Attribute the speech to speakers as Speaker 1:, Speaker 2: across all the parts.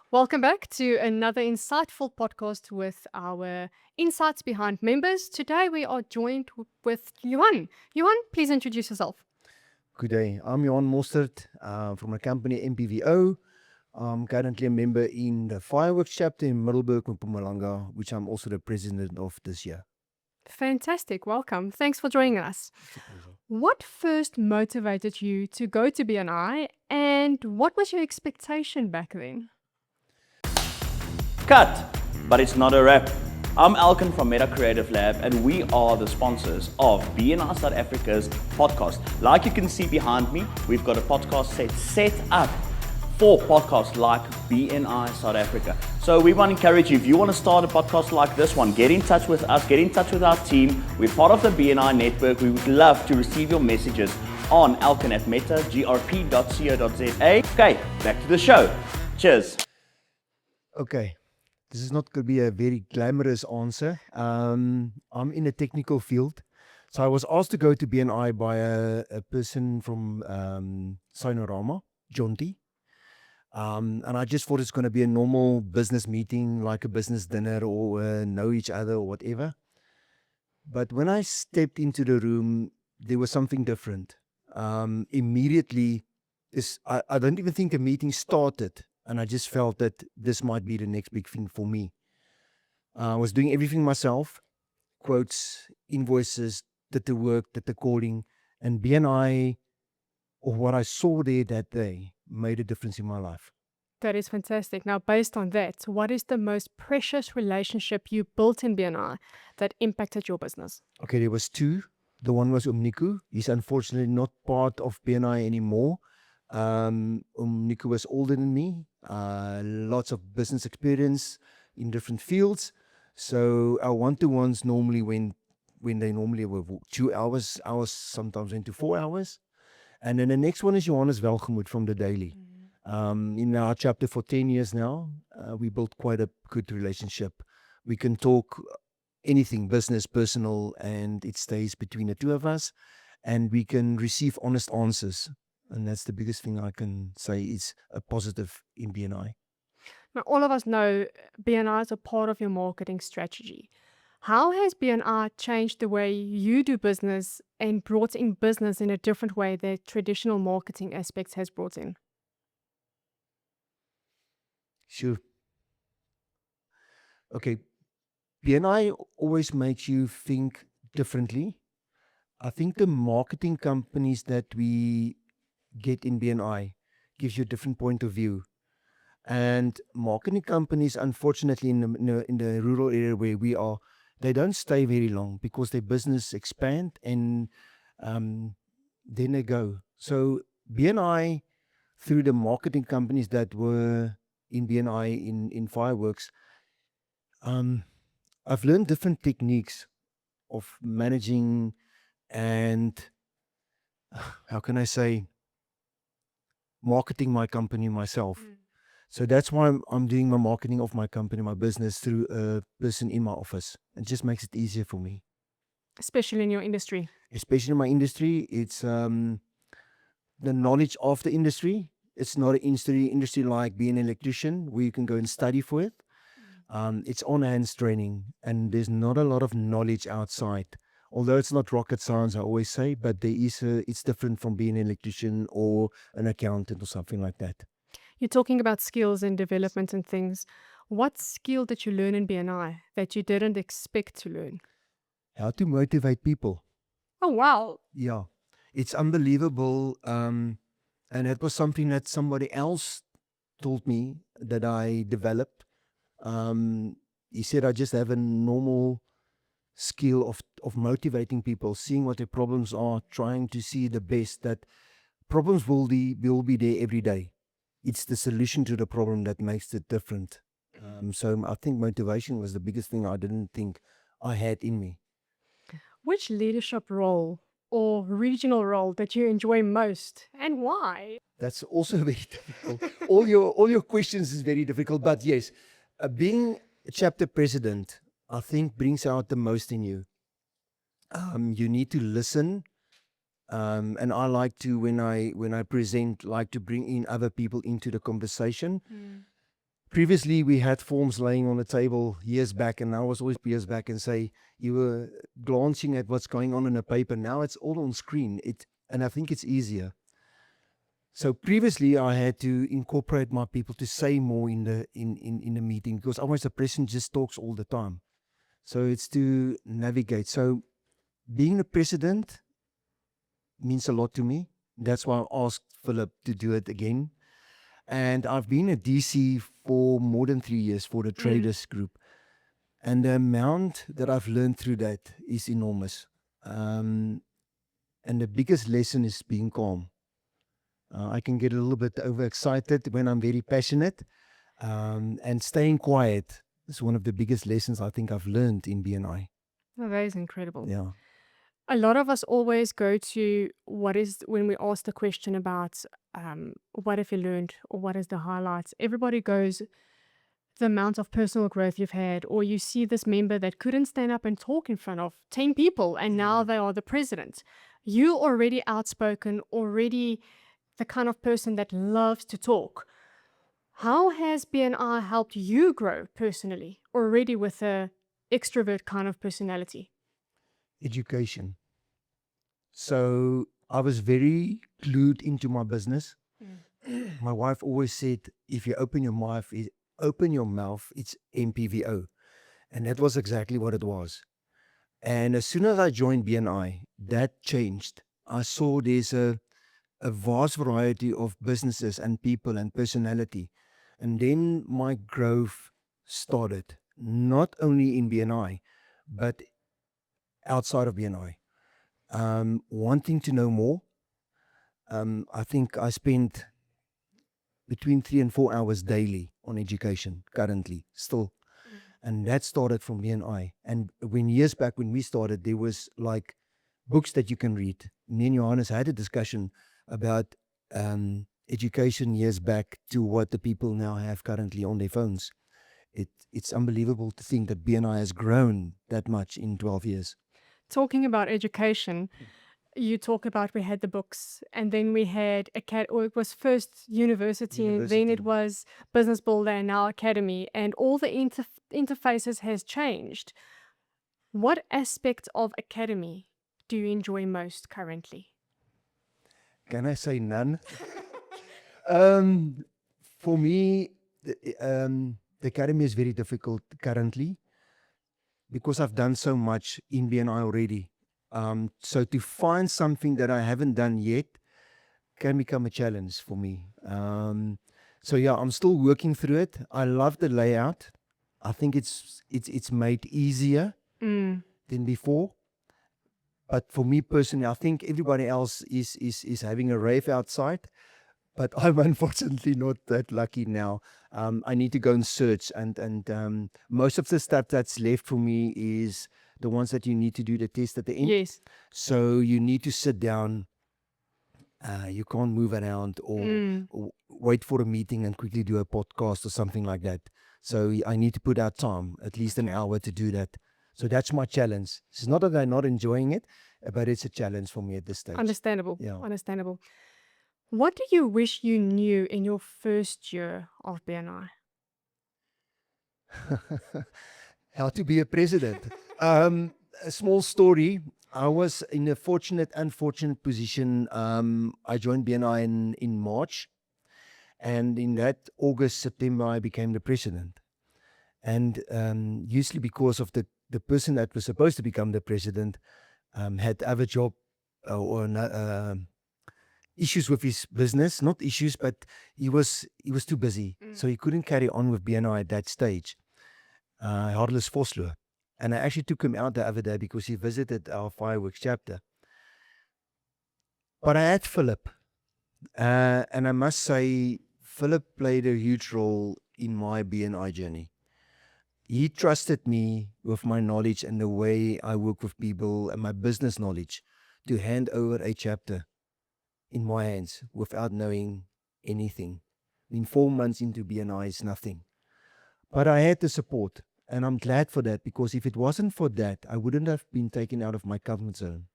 Speaker 1: Welcome back to another insightful podcast with our insights behind members. Today we are joined with Johan. Johan, please introduce yourself.
Speaker 2: Good day. I'm Johan Mostert from the company MPVO. I'm currently a member in the fireworks chapter in Middelburg, Mpumalanga, which I'm also the president of this year.
Speaker 1: Fantastic. Welcome. Thanks for joining us.
Speaker 2: It's a pleasure.
Speaker 1: What first motivated you to go to BNI and what was your expectation back then?
Speaker 3: Cut, but it's not a wrap. I'm Alkin from Meta Creative Lab and we are the sponsors of BNI South Africa's podcast. Like you can see behind me, we've got a podcast set up for podcasts like BNI South Africa. So we want to encourage you, if you want to start a podcast like this one, get in touch with us, get in touch with our team. We're part of the BNI network. We would love to receive your messages on alkin@metagrp.co.za. Okay, back to the show. Cheers.
Speaker 2: Okay. This is not going to be a very glamorous answer. I'm in a technical field. So I was asked to go to BNI by a person from Sinorama, Jonty. And I just thought it's going to be a normal business meeting, like a business dinner or know each other or whatever. But when I stepped into the room, there was something different. Immediately, I don't even think the meeting started. And I just felt that this might be the next big thing for me. I was doing everything myself, quotes, invoices, did the work, did the calling. And BNI, or what I saw there that day, made a difference in my life.
Speaker 1: That is fantastic. Now, based on that, what is the most precious relationship you built in BNI that impacted your business?
Speaker 2: Okay, there was two. The one was Niku. He's unfortunately not part of BNI anymore. Niku was older than me, lots of business experience in different fields. So our one-to-ones normally when they normally were 2 hours, sometimes went to 4 hours. And then the next one is Johannes Welgemoed from the Daily. In our chapter for 10 years now, we built quite a good relationship. We can talk anything, business, personal, and it stays between the two of us. And we can receive honest answers. And that's the biggest thing I can say is a positive in BNI.
Speaker 1: Now, all of us know BNI is a part of your marketing strategy. How has BNI changed the way you do business and brought in business in a different way that traditional marketing aspects has brought in?
Speaker 2: Sure. Okay. BNI always makes you think differently. I think the marketing companies that we get in BNI gives you a different point of view. And marketing companies, unfortunately, in the rural area where we are, they don't stay very long because their business expand and then they go. So BNI, through the marketing companies that were in BNI in fireworks, I've learned different techniques of managing and how can I say, marketing my company myself. So that's why I'm doing my marketing of my company, my business through a person in my office. It just makes it easier for me.
Speaker 1: Especially in your industry.
Speaker 2: Especially in my industry, it's the knowledge of the industry. It's not an industry like being an electrician where you can go and study for it. It's on-hands training and there's not a lot of knowledge outside. Although it's not rocket science, I always say, but it's different from being an electrician or an accountant or something like that.
Speaker 1: You're talking about skills and development and things. What skill did you learn in BNI that you didn't expect to learn?
Speaker 2: How to motivate people.
Speaker 1: Oh, wow.
Speaker 2: Yeah, it's unbelievable. And it was something that somebody else told me that I developed. He said I just have a normal skill of motivating people, seeing what their problems are, trying to see the best. That problems will be there every day. It's the solution to the problem that makes it different. So I think motivation was the biggest thing I didn't think I had in me.
Speaker 1: Which leadership role or regional role that you enjoy most and why?
Speaker 2: That's also very difficult. All your questions is very difficult, but yes, being a chapter president, I think brings out the most in you. You need to listen, and I like to when I present, like to bring in other people into the conversation. Previously, we had forms laying on the table years back, and I was always years back and say you were glancing at what's going on in a paper. Now it's all on screen. And I think it's easier. So previously, I had to incorporate my people to say more in the meeting, because otherwise the president just talks all the time. So it's to navigate. So being the president means a lot to me. That's why I asked Philip to do it again. And I've been at DC for more than 3 years for the traders group. And the amount that I've learned through that is enormous. And the biggest lesson is being calm. I can get a little bit overexcited when I'm very passionate. And staying quiet is one of the biggest lessons I think I've learned in BNI.
Speaker 1: Oh, that is incredible.
Speaker 2: Yeah.
Speaker 1: A lot of us always go to when we ask the question about what have you learned or what is the highlights, everybody goes the amount of personal growth you've had, or you see this member that couldn't stand up and talk in front of 10 people and now they are the president. You already outspoken, already the kind of person that loves to talk. How has BNI helped you grow personally, already with a extrovert kind of personality?
Speaker 2: Education. So I was very glued into my business. My wife always said, if you open your mouth, it's MPVO. And that was exactly what it was. And as soon as I joined BNI, that changed. I saw there's a vast variety of businesses and people and personality. And then my growth started, not only in BNI, but outside of BNI. Wanting to know more. I think I spend between 3 and 4 hours daily on education currently, still. And that started from BNI. And years back when we started, there was like books that you can read. Me and Johannes had a discussion about education years back to what the people now have currently on their phones. It's unbelievable to think that BNI has grown that much in 12 years.
Speaker 1: Talking about education, you talk about we had the books, and then we had it was first university, and then it was business builder, and now academy, and all the interfaces has changed. What aspect of academy do you enjoy most currently?
Speaker 2: Can I say none? For me, the academy is very difficult currently because I've done so much in BNI already. So to find something that I haven't done yet can become a challenge for me. So yeah, I'm still working through it. I love the layout. I think it's made easier than before. But for me personally, I think everybody else is having a rave outside. But I'm unfortunately not that lucky now. I need to go and search, and most of the stuff that's left for me is the ones that you need to do the test at the end.
Speaker 1: Yes.
Speaker 2: So you need to sit down. You can't move around or wait for a meeting and quickly do a podcast or something like that. So I need to put out time, at least an hour to do that. So that's my challenge. It's not that I'm not enjoying it, but it's a challenge for me at this stage.
Speaker 1: Understandable.
Speaker 2: Yeah.
Speaker 1: Understandable. What do you wish you knew in your first year of BNI?
Speaker 2: How to be a president. A small story. I was in a unfortunate position. I joined BNI in March. And in that August, September, I became the president. And usually because of the person that was supposed to become the president had other job or issues with his business. Not issues, but he was too busy. So he couldn't carry on with BNI at that stage. Hartless Vosloo. And I actually took him out the other day because he visited our fireworks chapter. But I had Philip. And I must say, Philip played a huge role in my BNI journey. He trusted me with my knowledge and the way I work with people and my business knowledge to hand over a chapter in my hands without knowing anything. In 4 months into BNI is nothing. But I had the support, and I'm glad for that, because if it wasn't for that, I wouldn't have been taken out of my comfort zone.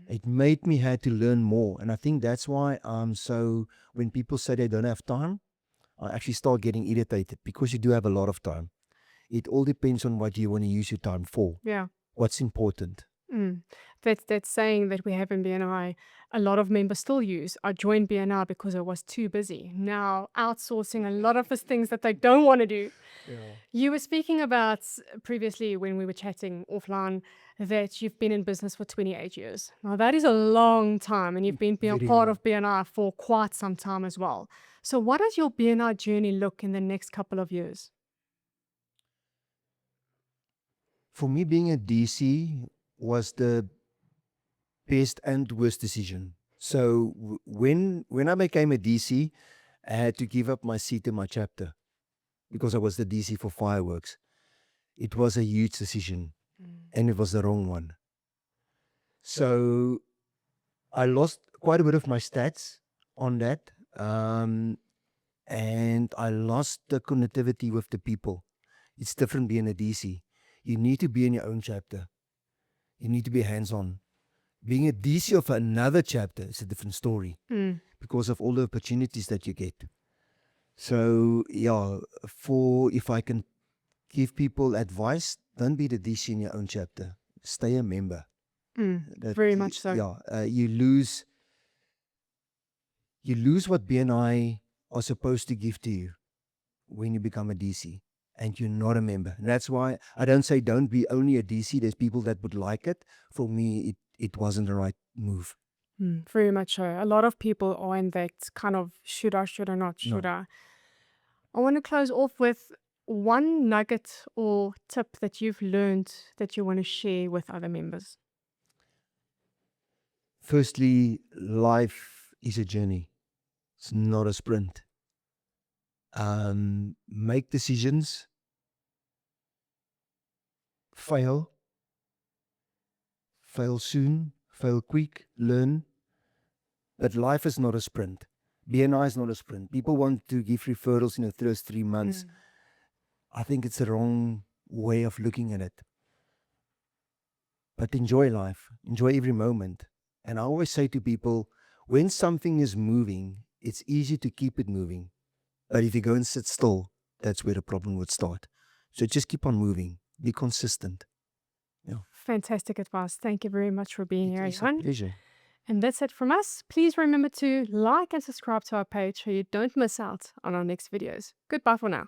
Speaker 2: It made me had to learn more. And I think that's why when people say they don't have time, I actually start getting irritated because you do have a lot of time. It all depends on what you want to use your time for.
Speaker 1: Yeah.
Speaker 2: What's important.
Speaker 1: Mm. That saying that we have in BNI, a lot of members still use. I joined BNI because I was too busy. Now outsourcing a lot of the things that they don't want to do. You were speaking about previously when we were chatting offline that you've been in business for 28 years. Now that is a long time, and you've been
Speaker 2: Very
Speaker 1: part
Speaker 2: long.
Speaker 1: of BNI for quite some time as well. So what does your BNI journey look in the next couple of years?
Speaker 2: For me, being a DC was the best and worst decision. So when I became a DC, I had to give up my seat in my chapter because I was the DC for fireworks. It was a huge decision, and it was the wrong one. So I lost quite a bit of my stats on that, and I lost the connectivity with the people. It's different being a DC. You need to be in your own chapter. You need to be hands-on. Being a DC of another chapter is a different story because of all the opportunities that you get. So yeah, if I can give people advice, don't be the DC in your own chapter. Stay a member.
Speaker 1: Very much so.
Speaker 2: Yeah, you lose what BNI are supposed to give to you when you become a DC and you're not a member. And that's why I don't say don't be only a DC. There's people that would like it. For me, it wasn't the right move.
Speaker 1: Very much so. A lot of people are in that kind of should I, not, should I? I want to close off with one nugget or tip that you've learned that you want to share with other members.
Speaker 2: Firstly, life is a journey. It's not a sprint. Make decisions. Fail soon, fail quick, learn. But life is not a sprint. BNI is not a sprint. People want to give referrals in the first 3 months. I think it's the wrong way of looking at it. But enjoy life. Enjoy every moment. And I always say to people, when something is moving, it's easy to keep it moving. But if you go and sit still, that's where the problem would start. So just keep on moving. Be consistent. Yeah.
Speaker 1: Fantastic advice. Thank you very much for being here,
Speaker 2: It's a
Speaker 1: Johan.
Speaker 2: pleasure.
Speaker 1: And that's it from us. Please remember to like and subscribe to our page so you don't miss out on our next videos. Goodbye for now.